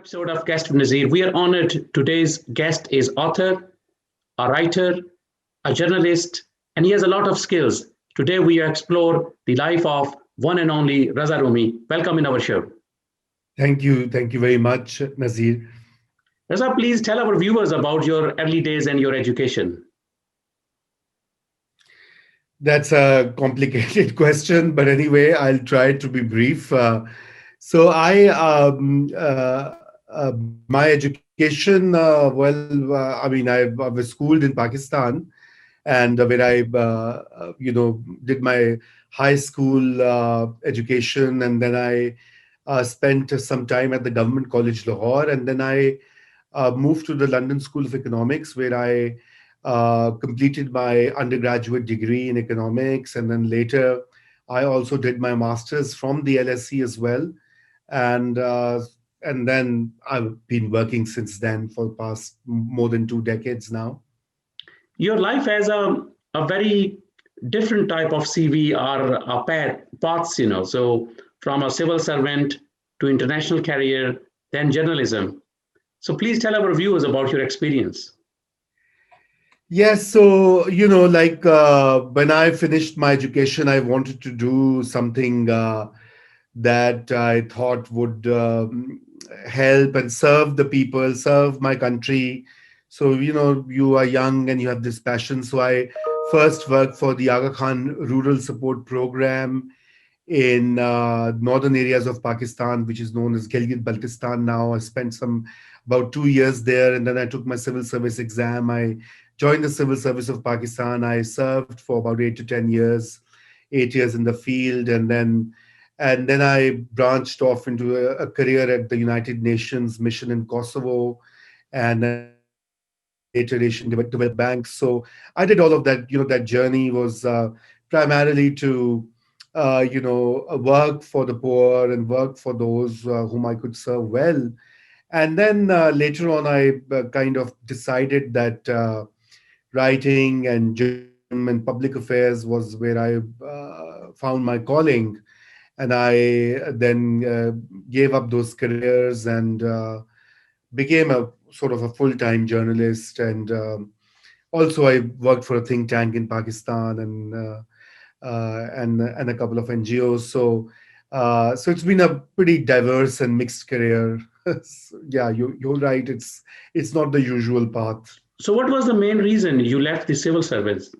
episode of Guest with Nazir. We are honored. Today's guest is author, a writer, a journalist, and he has a lot of skills. Today we explore the life of one and only Raza Rumi. Welcome in our show. Thank you. Thank you very much, Nazir. Raza, please tell our viewers about your early days and your education. That's a complicated question, but anyway, I'll try to be brief. So my education, I was schooled in Pakistan, and where I did my high school education, and then I spent some time at the Government College Lahore, and then I moved to the London School of Economics, where I completed my undergraduate degree in economics, and then later I also did my master's from the LSE as well, and then I've been working since then for the past more than 2 decades now. Your life has a very different type of CV or a paths, so from a civil servant to international career, then journalism. So please tell our viewers about your experience. Yes, so when I finished my education, I wanted to do something that I thought would help and serve the people, serve my country. So you are young and you have this passion. So I first worked for the Aga Khan Rural Support Program in northern areas of Pakistan, which is known as Gilgit-Baltistan now. I spent about 2 years there, and then I took my civil service exam. I joined the civil service of Pakistan. I served for about 8 to 10 years, 8 years in the field, and then I branched off into a career at the United Nations mission in Kosovo, and later Asian Development Bank. So I did all of that. That journey was primarily to work for the poor and work for those whom I could serve well. And then later on, I kind of decided that writing and journalism and public affairs was where I found my calling. And I then gave up those careers and became a sort of a full-time journalist. And also I worked for a think tank in Pakistan and a couple of NGOs. So it's been a pretty diverse and mixed career. Yeah, you're right. It's not the usual path. So what was the main reason you left the civil service?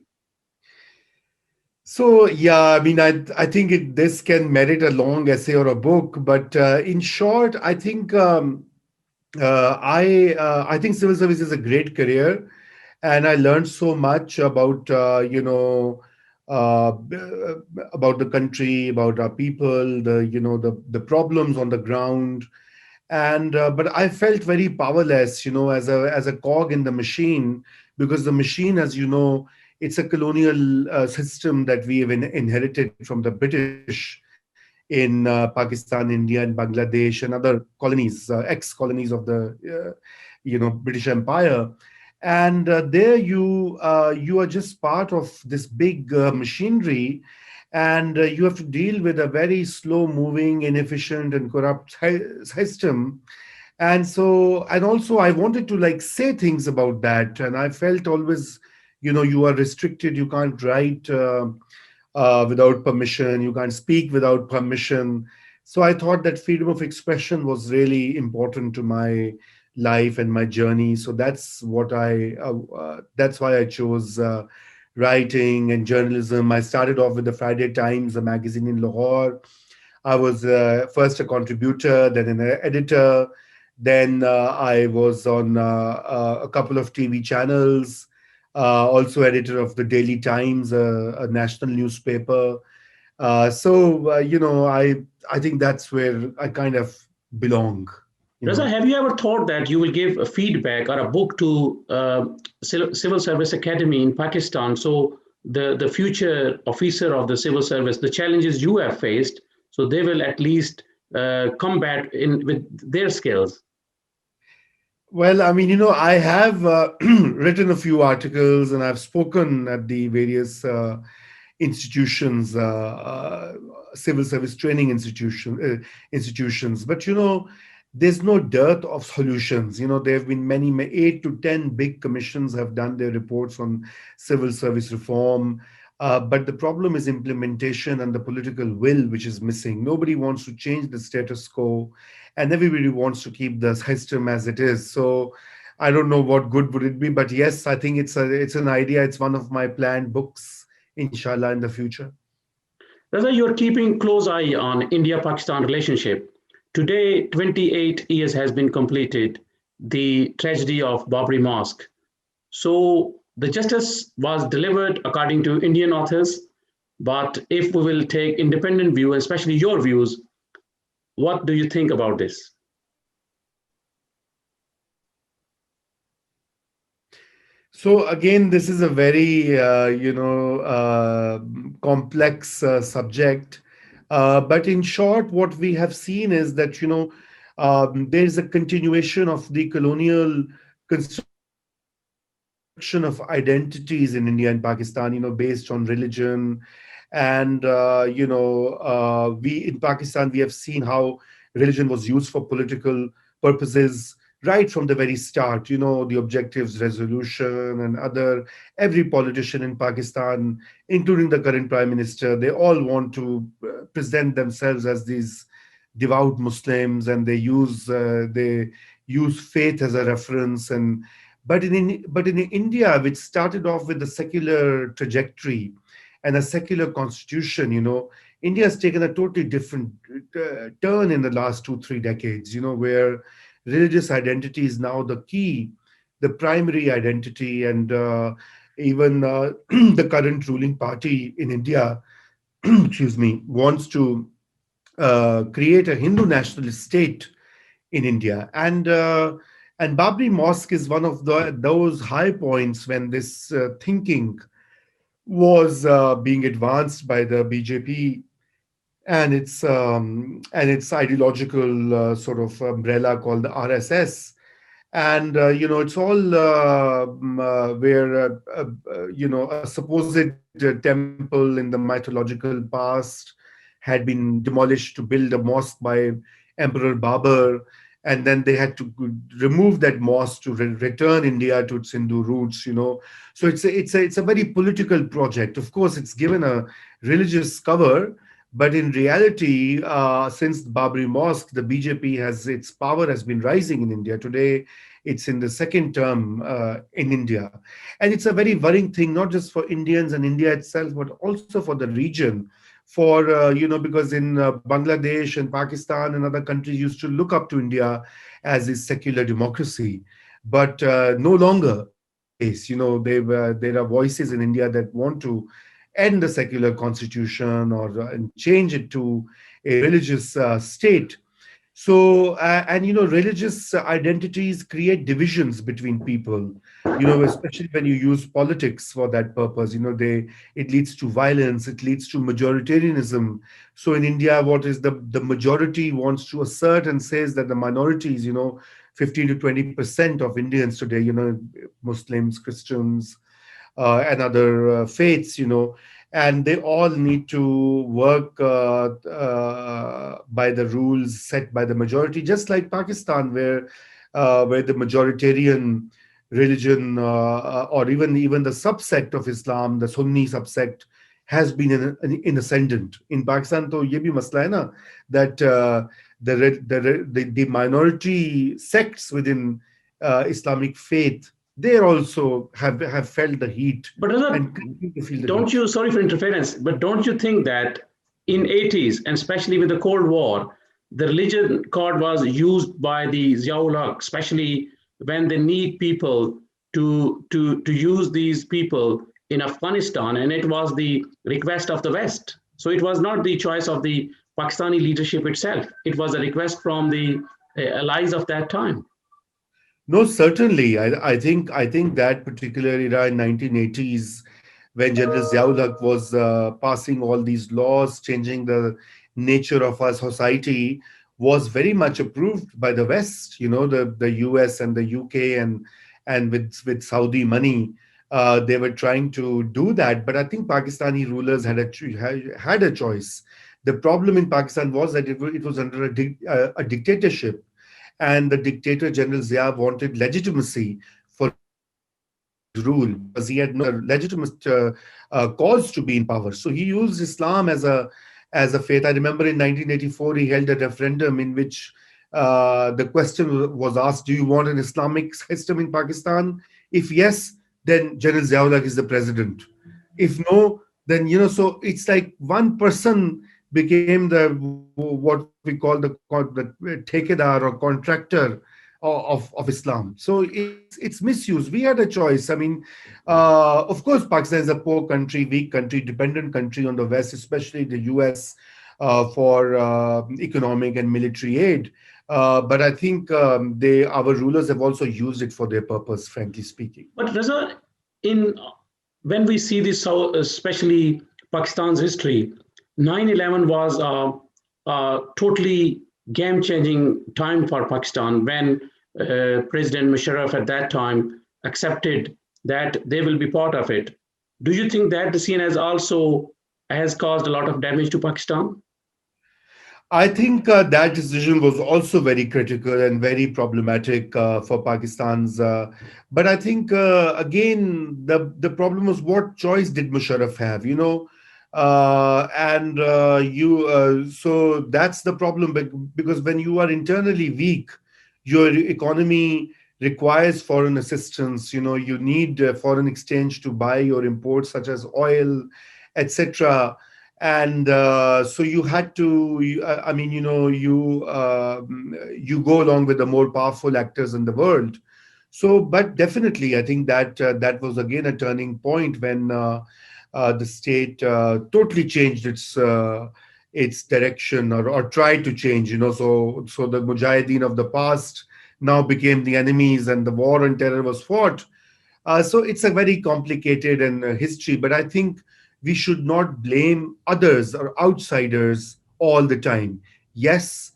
So yeah, I mean, I think this can merit a long essay or a book, but in short, I think I think civil service is a great career, and I learned so much about about the country, about our people, the problems on the ground, and but I felt very powerless, as a cog in the machine, because the machine, as you know, it's a colonial system that we have inherited from the British in Pakistan, India, and Bangladesh, and other colonies, ex-colonies of the British Empire. And there you are just part of this big machinery, and you have to deal with a very slow-moving, inefficient, and corrupt system. And also I wanted to say things about that, and I felt always, you are restricted. You can't write without permission. You can't speak without permission. So I thought that freedom of expression was really important to my life and my journey. So that's why I chose writing and journalism. I started off with the Friday Times, a magazine in Lahore. I was first a contributor, then an editor. Then I was on a couple of TV channels, also editor of the Daily Times, a national newspaper. I think that's where I kind of belong. Raza, have you ever thought that you will give a feedback or a book to Civil Service Academy in Pakistan? So the future officer of the civil service, the challenges you have faced, so they will at least combat with their skills. Well, I mean, I have written a few articles, and I've spoken at the various institutions, civil service training institutions. But there's no dearth of solutions. There have been many, 8 to 10 big commissions have done their reports on civil service reform. But the problem is implementation and the political will, which is missing. Nobody wants to change the status quo, and everybody wants to keep the system as it is. So I don't know what good would it be, but yes, I think it's an idea. It's one of my planned books, inshallah, in the future. Raza, you're keeping close eye on India-Pakistan relationship. Today, 28 years has been completed, the tragedy of Babri Mosque. So the justice was delivered according to Indian authors, but if we will take independent view, especially your views, what do you think about this? So again, this is a very complex subject. But in short, what we have seen is that there is a continuation of the colonial construction of identities in India and Pakistan. Based on religion, and we in Pakistan we have seen how religion was used for political purposes right from the very start. The objectives resolution and other, every politician in Pakistan, including the current prime minister, they all want to present themselves as these devout Muslims, and they use faith as a reference. And but in India, which started off with a secular trajectory and a secular constitution, India has taken a totally different turn in the last 2 3 decades, where religious identity is now the key, the primary identity. And even the current ruling party in India, excuse me, wants to create a Hindu nationalist state in India. And Babri Mosque is one of those high points when this thinking was being advanced by the BJP and its ideological sort of umbrella called the RSS. And it's all where a supposed temple in the mythological past had been demolished to build a mosque by Emperor Babur, and then they had to remove that mosque to return India to its Hindu roots. So it's a very political project. Of course, it's given a religious cover, but in reality, since Babri Mosque, the BJP its power has been rising in India. Today, it's in the second term in India, and it's a very worrying thing, not just for Indians and India itself, but also for the region. For because in Bangladesh and Pakistan and other countries used to look up to India as a secular democracy, but no longer is the case. There are voices in India that want to end the secular constitution or and change it to a religious state. So and religious identities create divisions between people, especially when you use politics for that purpose. It leads to violence, it leads to majoritarianism. So in India, what is the majority wants to assert and says that the minorities, 15 to 20% of Indians today, Muslims, Christians, and other faiths, and they all need to work by the rules set by the majority, just like Pakistan, where the majoritarian religion, or even the subsect of Islam, the Sunni subsect, has been in ascendant. In Pakistan, तो ये भी मसला है ना, that the minority sects within Islamic faith, they also have felt the heat But Raza, and continue to feel the don't heat. you, sorry for interference, but don't you think that in 80s, and especially with the Cold War, the religion card was used by the Ziaul Haq, especially when they need people to use these people in Afghanistan, and it was the request of the West. So it was not the choice of the Pakistani leadership itself. It was a request from the allies of that time. No, certainly. I think that particular era in 1980s, when General Ziaul Haq was passing all these laws, changing the nature of our society, was very much approved by the West. The US and the UK, and with Saudi money, they were trying to do that. But I think Pakistani rulers had a choice. The problem in Pakistan was that it was under a dictatorship, and the dictator General Zia wanted legitimacy for his rule because he had no legitimate cause to be in power. So he used Islam as a faith. I remember in 1984 he held a referendum in which the question was asked, "Do you want an Islamic system in Pakistan? If yes, then General Ziaul is the president. If no, then so it's like one person became the what we call the takedar or contractor of Islam. So it's misuse. We had a choice. I mean, of course, Pakistan is a poor country, weak country, dependent country on the West, especially the US, for economic and military aid. But I think our rulers have also used it for their purpose, frankly speaking. But Raza, in when we see this, so especially Pakistan's history, 9/11 was a totally game-changing time for Pakistan when President Musharraf at that time accepted that they will be part of it. Do you think that the scene has caused a lot of damage to Pakistan? I think that decision was also very critical and very problematic for Pakistan's. But I think again the problem was, what choice did Musharraf have? And you so that's the problem, because when you are internally weak, your economy requires foreign assistance. You need foreign exchange to buy your imports such as oil, etc. And so you had to I mean you go along with the more powerful actors in the world. So but definitely I think that that was again a turning point when the state totally changed its direction, or tried to change. So the mujahideen of the past now became the enemies, and the war on terror was fought. So it's a very complicated and history, but I think we should not blame others or outsiders all the time. Yes,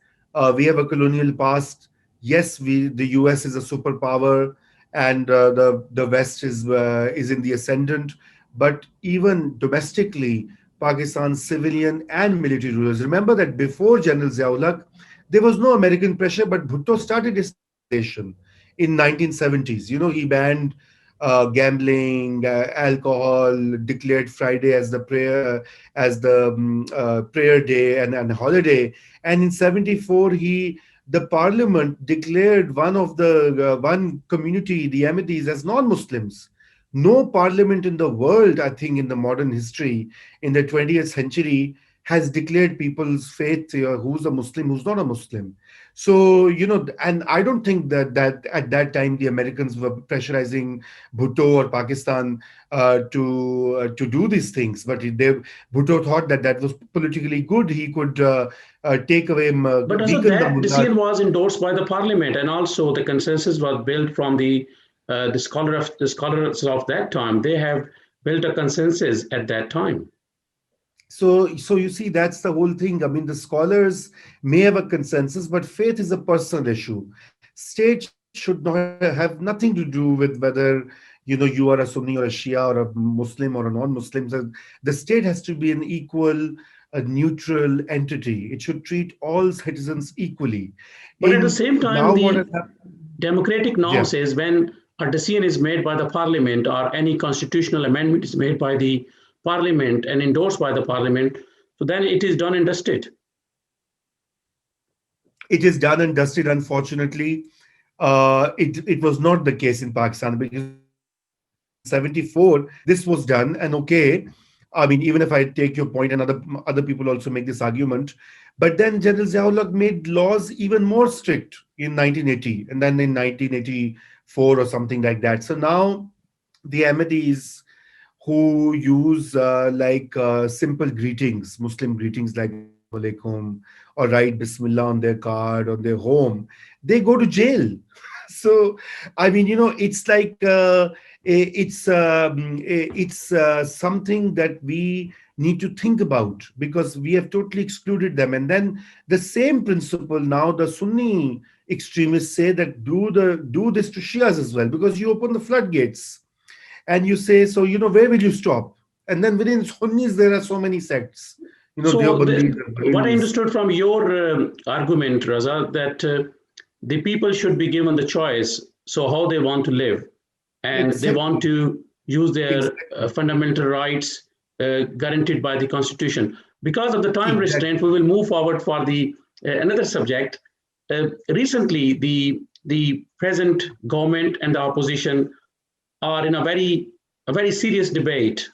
we have a colonial past. Yes, the US is a superpower, and the West is in the ascendant. But even domestically, Pakistan's civilian and military rulers. Remember that before General Ziaul, there was no American pressure, but Bhutto started Islamization in 1970s. He banned gambling, alcohol, declared Friday as the prayer day and holiday. And in 74, the parliament declared one community, the Ahmadis, as non-Muslims. No parliament in the world, I think, in the modern history, in the 20th century, has declared people's faith, who's a Muslim, who's not a Muslim. So, and I don't think that at that time the Americans were pressurizing Bhutto or Pakistan to do these things. But Bhutto thought that was politically good. He could take away, But also weaken the that mullah. decision was endorsed by the parliament, and also the consensus was built from the scholars of that time. They have built a consensus at that time. So you see, that's the whole thing. I mean, the scholars may have a consensus, but faith is a personal issue. State should not have nothing to do with whether you are a Sunni or a Shia or a Muslim or a non-Muslim. So the state has to be an equal, a neutral entity. It should treat all citizens equally. But at the same time, Now what has the happened? democratic norm Yeah. says when a decision is made by the parliament or any constitutional amendment is made by the parliament and endorsed by the parliament, so then it is done and dusted. It is done and dusted, unfortunately. It was not the case in Pakistan, because in 74 this was done, and okay. I mean, even if I take your point, and other people also make this argument, but then General Ziaul made laws even more strict in 1980, and then in 1984 or something like that. So now the Ahmadis who use simple greetings, Muslim greetings like Assalamu alaikum, or write Bismillah on their card, on their home, they go to jail. So, I mean, it's like it's something that we need to think about, because we have totally excluded them. And then the same principle now the Sunni extremists say that do this to Shias as well, because you open the floodgates and you say, so where will you stop? And then within Sunnis there are so many sects, So Deobandis and what I Barelis. understood from your argument, Raza, that the people should be given the choice, so how they want to live, and they want Exactly. to use their Exactly. fundamental rights guaranteed by the constitution. Because of the time restraint, Exactly. we will move forward for the another subject. Recently, the present government and the opposition are in a very serious debate.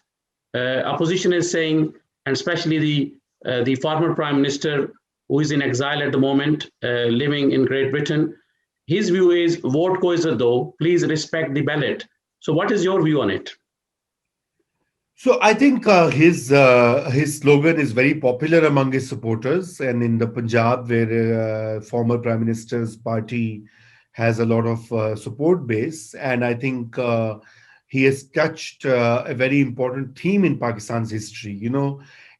Opposition is saying, and especially the former prime minister who is in exile at the moment, living in Great Britain, his view is vote ko izzat do, please respect the ballot. So, what is your view on it? So I think his slogan is very popular among his supporters, and in the Punjab, where former Prime Minister's party has a lot of support base, and I think he has touched a very important theme in Pakistan's history.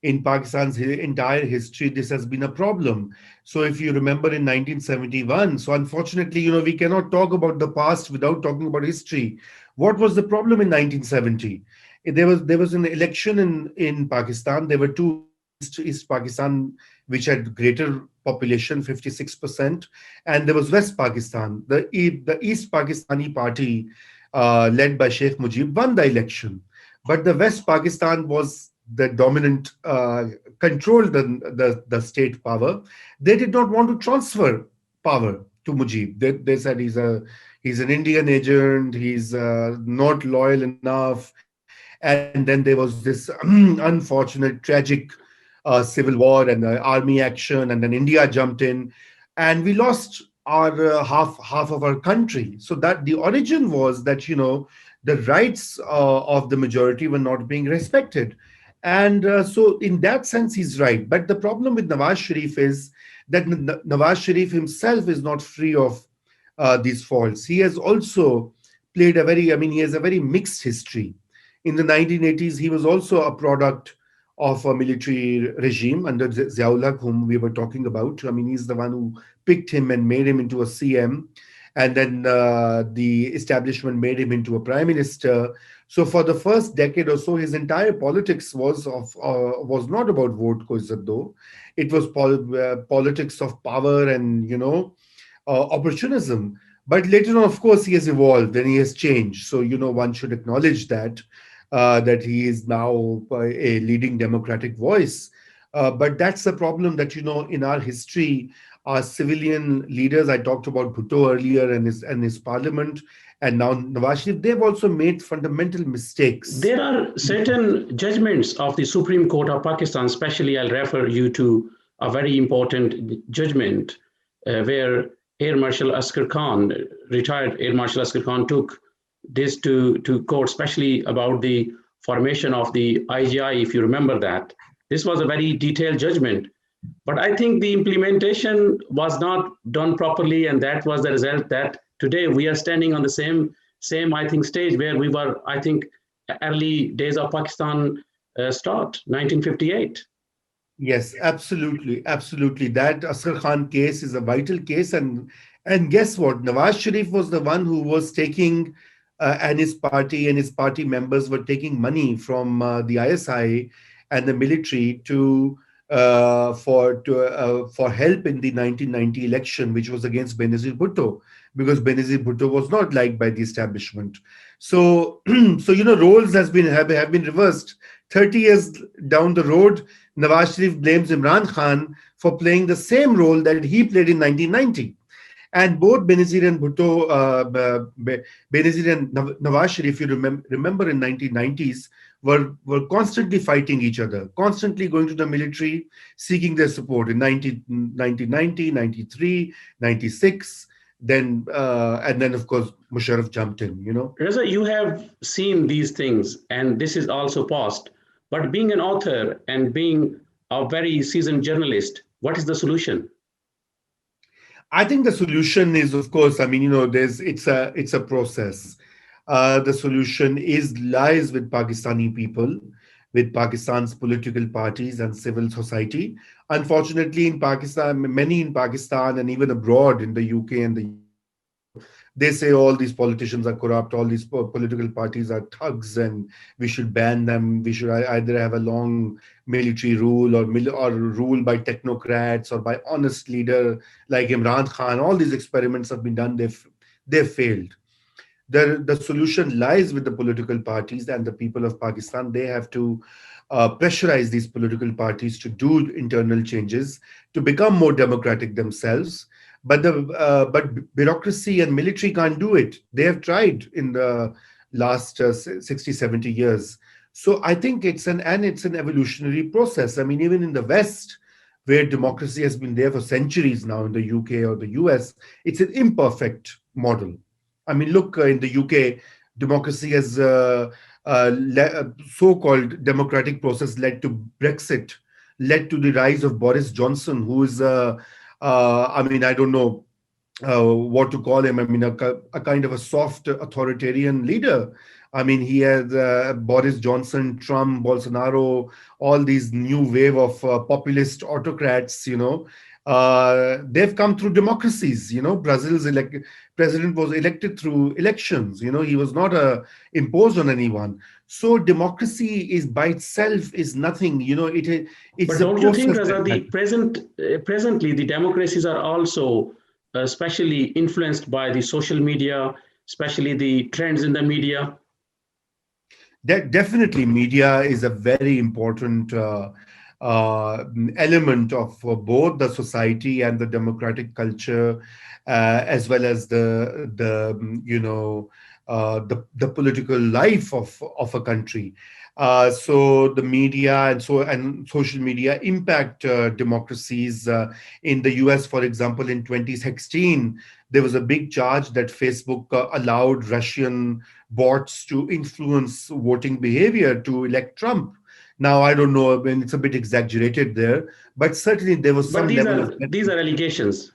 In Pakistan's entire history, this has been a problem. So if you remember in 1971, so unfortunately, we cannot talk about the past without talking about history. What was the problem in 1970? There was an election in Pakistan. There were two East Pakistan, which had greater population, 56%, and there was West Pakistan. The East Pakistani party, led by Sheikh Mujib, won the election, but the West Pakistan was the dominant, controlled the state power. They did not want to transfer power to Mujib. They said he's an Indian agent. He's not loyal enough. And then there was this unfortunate, tragic civil war and the army action, and then India jumped in, and we lost our half of our country. So that the origin was that the rights of the majority were not being respected, and so in that sense he's right. But the problem with Nawaz Sharif is that Nawaz Sharif himself is not free of these faults. He has also he has a very mixed history. In the 1980s, he was also a product of a military regime under Ziaul Haq, whom we were talking about. I mean, he's the one who picked him and made him into a CM, and then the establishment made him into a prime minister. So for the first decade or so, his entire politics was not about vote ko izzat do. It was politics of power and opportunism. But later on, of course, he has evolved and he has changed. So one should acknowledge that he is now a leading democratic voice. But that's the problem that in our history, our civilian leaders. I talked about Bhutto earlier and his parliament, and now Nawaz Sharif. They've also made fundamental mistakes. There are certain judgments of the Supreme Court of Pakistan, especially I'll refer you to a very important judgment where Air Marshal Askar Khan, retired Air Marshal Askar Khan, took this to court, especially about the formation of the IGI, if you remember that. This was a very detailed judgment. But I think the implementation was not done properly, and that was the result that today we are standing on the same I think stage where we were, I think, early days of Pakistan start, 1958. Yes, absolutely, absolutely. That Asghar Khan case is a vital case, and guess what? Nawaz Sharif was the one who was taking, and his party members were taking money from the ISI and the military for help in the 1990 election, which was against Benazir Bhutto, because Benazir Bhutto was not liked by the establishment. So, so roles have been reversed. 30 years down the road, Nawaz Sharif blames Imran Khan for playing the same role that he played in 1990. And both Benazir and Bhutto, Benazir and Nawaz Sharif, if you remember in 1990s, were constantly fighting each other, constantly going to the military, seeking their support in 1990, 93, 96. Then, and then, of course, Musharraf jumped in. Reza, you have seen these things, and this is also past. But being an author and being a very seasoned journalist, what is the solution? I think the solution is, of course, I mean, it's a process. The solution lies with Pakistani people, with Pakistan's political parties and civil society. Unfortunately, in Pakistan, many in Pakistan and even abroad in the UK and the They say all these politicians are corrupt, all these political parties are thugs, and we should ban them. We should either have a long military rule, or rule by technocrats, or by honest leader like Imran Khan. All these experiments have been done. They've failed. The solution lies with the political parties and the people of Pakistan. They have to pressurize these political parties to do internal changes, to become more democratic themselves. But bureaucracy and military can't do it. They have tried in the last 60, 70 years. So I think it's an evolutionary process. I mean, even in the West, where democracy has been there for centuries now, in the UK or the US, it's an imperfect model. I mean, look, in the UK, democracy has so-called democratic process led to Brexit, led to the rise of Boris Johnson, who is, I mean, I don't know what to call him. I mean, a kind of a soft authoritarian leader. I mean, he has Boris Johnson, Trump, Bolsonaro, all these new wave of populist autocrats, they've come through democracies. Brazil's president was elected through elections. He was not imposed on anyone. So democracy is by itself is nothing. It's But a don't you think, process Raza, the presently the democracies are also especially influenced by the social media, especially the trends in the media? that definitely media is a very important element of both the society and the democratic culture, as well as the political life of a country. So the media and social media impact democracies. In the US, for example, in 2016, there was a big charge that Facebook allowed Russian bots to influence voting behavior to elect Trump. Now, I don't know, I mean, it's a bit exaggerated there, but certainly there was But some level of these are allegations.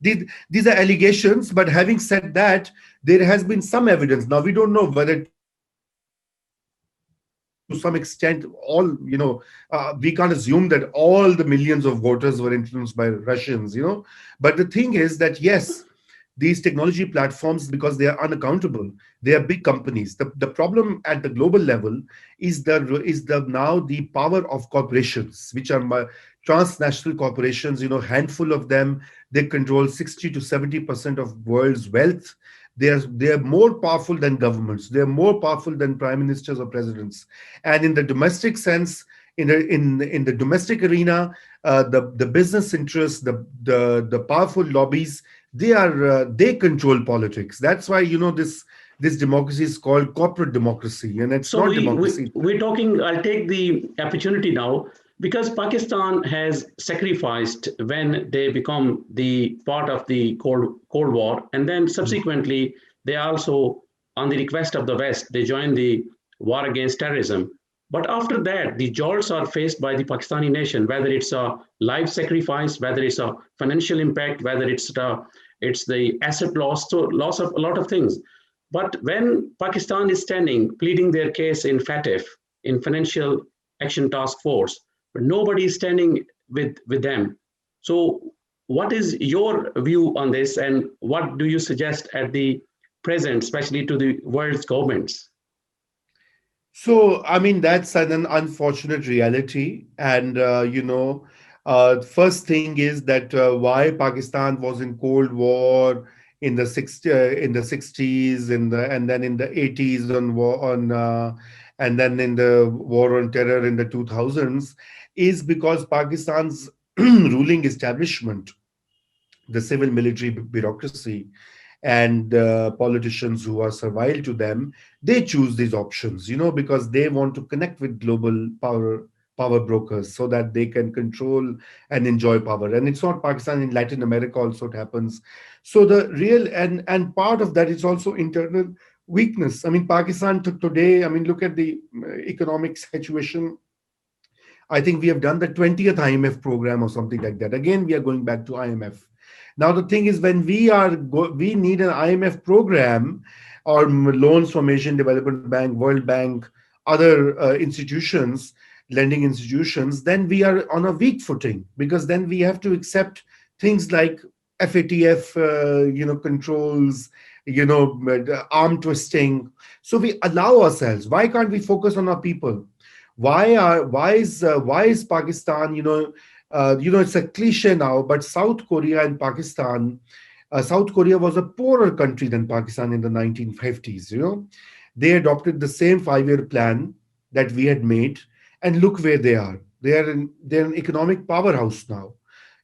these are allegations. But having said that, there has been some evidence. Now, we don't know whether to some extent we can't assume that all the millions of voters were influenced by Russians. But the thing is that, yes, these technology platforms, because they are unaccountable, they are big companies. The problem at the global level is the now the power of corporations, which are transnational corporations. Handful of them, they control 60 to 70% of world's wealth. They are more powerful than governments. They are more powerful than prime ministers or presidents. And in the domestic sense, in the domestic arena, the business interests, the powerful lobbies, they control politics. That's why this democracy is called corporate democracy, and it's So not democracy. we're talking. I'll take the opportunity now because Pakistan has sacrificed when they become the part of the Cold War, and then subsequently they also, on the request of the West, they joined the war against terrorism. But after that, the jolts are faced by the Pakistani nation, whether it's a life sacrifice, whether it's a financial impact, whether it's the asset loss, so loss of a lot of things. But when Pakistan is standing, pleading their case in FATF, in Financial Action Task Force, but nobody is standing with them. So what is your view on this, and what do you suggest at the present, especially to the world's governments? So, I mean, that's an unfortunate reality. And, first thing is that why Pakistan was in Cold War in the 60s, and then in the 80s and then in the war on terror in the 2000s, is because Pakistan's ruling establishment, the civil military bureaucracy, and politicians who are servile to them, they choose these options, because they want to connect with global power brokers so that they can control and enjoy power. And it's not Pakistan, in Latin America also it happens. So the real and part of that is also internal weakness. I mean, Pakistan today, I mean, look at the economic situation. I think we have done the 20th IMF program or something like that. Again, we are going back to IMF. Now, the thing is, when we need an IMF program, or loans from Asian Development Bank, World Bank, other institutions, lending institutions, then we are on a weak footing, because then we have to accept things like FATF, controls, arm twisting. So we allow ourselves. Why can't we focus on our people? Why is Pakistan? It's a cliche now, but South Korea and Pakistan. South Korea was a poorer country than Pakistan in the 1950s. They adopted the same 5-year plan that we had made, and look where they are. They're an economic powerhouse now.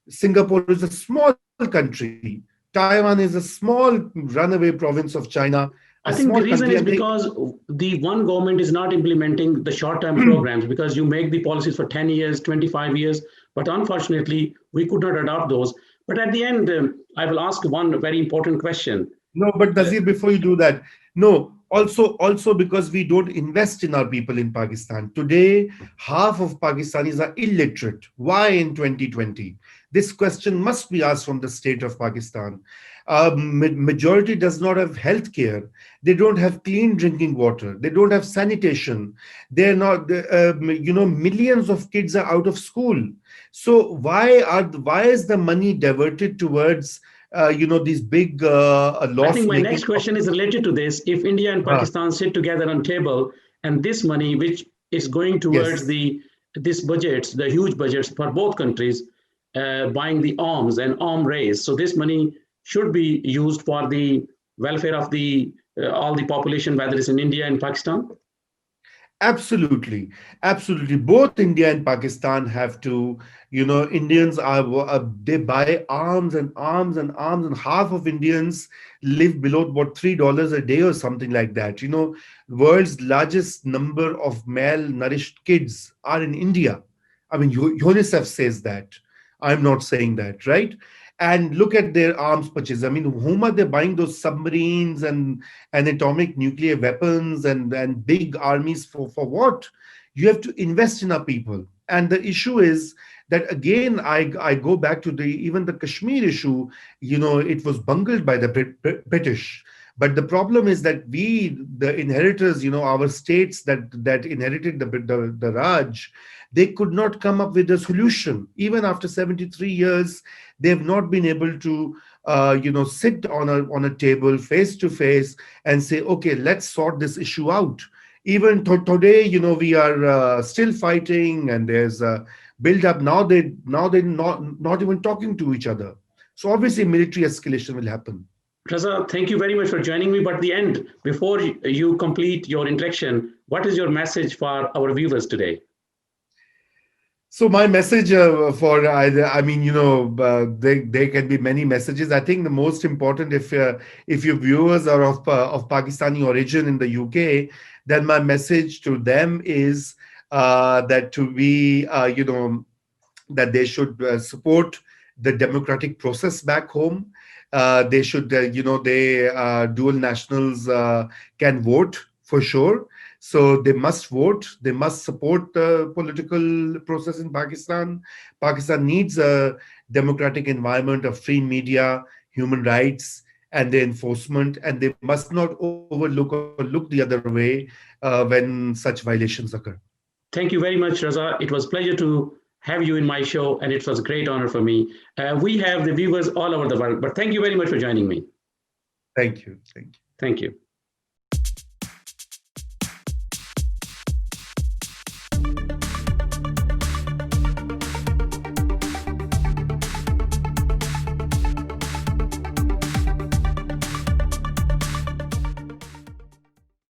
Singapore is a small country. Taiwan is a small runaway province of China, a I small think the country, reason and is they. because the one government is not implementing the short-term programs, because you make the policies for 10 years, 25 years, but unfortunately, we could not adopt those. But at the end, I will ask one very important question. No, but Uh, Nazir, before you do that, no, also because we don't invest in our people in Pakistan. Today, half of Pakistanis are illiterate. Why in 2020? This question must be asked from the state of Pakistan. Majority does not have health care. They don't have clean drinking water. They don't have sanitation. They're not, millions of kids are out of school. So why is the money diverted towards these big I think loss my making. next question is related to this. If India and Pakistan sit together on table, and this money, which is going towards Yes, the this budgets, the huge budgets for both countries, buying the arms and arm race, so this money should be used for the welfare of the all the population, whether it's in India and Pakistan. absolutely, absolutely. Both India and Pakistan have to. Indians they buy arms and arms and arms, and half of Indians live below what $3 a day or something like that. World's largest number of malnourished kids are in India. I mean, UNICEF says that. I'm not saying that, right? And look at their arms purchase. I mean, whom are they buying those submarines and atomic nuclear weapons and big armies for what? You have to invest in our people. And the issue is that again, I go back to the even the Kashmir issue. It was bungled by the British. But the problem is that we, the inheritors, our states that inherited the Raj, they could not come up with a solution. Even after 73 years, they have not been able to sit on a table face to face and say, okay, let's sort this issue out. Even today, we are still fighting, and there's a build up. Now they not even talking to each other. So obviously military escalation will happen. Raza, thank you very much for joining me. But at the end, before you complete your introduction, what is your message for our viewers today? So my message I mean, there can be many messages. I think the most important, if your viewers are of Pakistani origin in the UK, then my message to them is that to be, that they should support the democratic process back home. They should, dual nationals can vote for sure. So they must vote. They must support the political process in Pakistan. Pakistan needs a democratic environment of free media, human rights, and the enforcement. And they must not overlook or look the other way when such violations occur. Thank you very much, Raza. It was a pleasure to have you in my show, and it was a great honor for me. We have the viewers all over the world, but thank you very much for joining me. Thank you. Thank you. Thank you.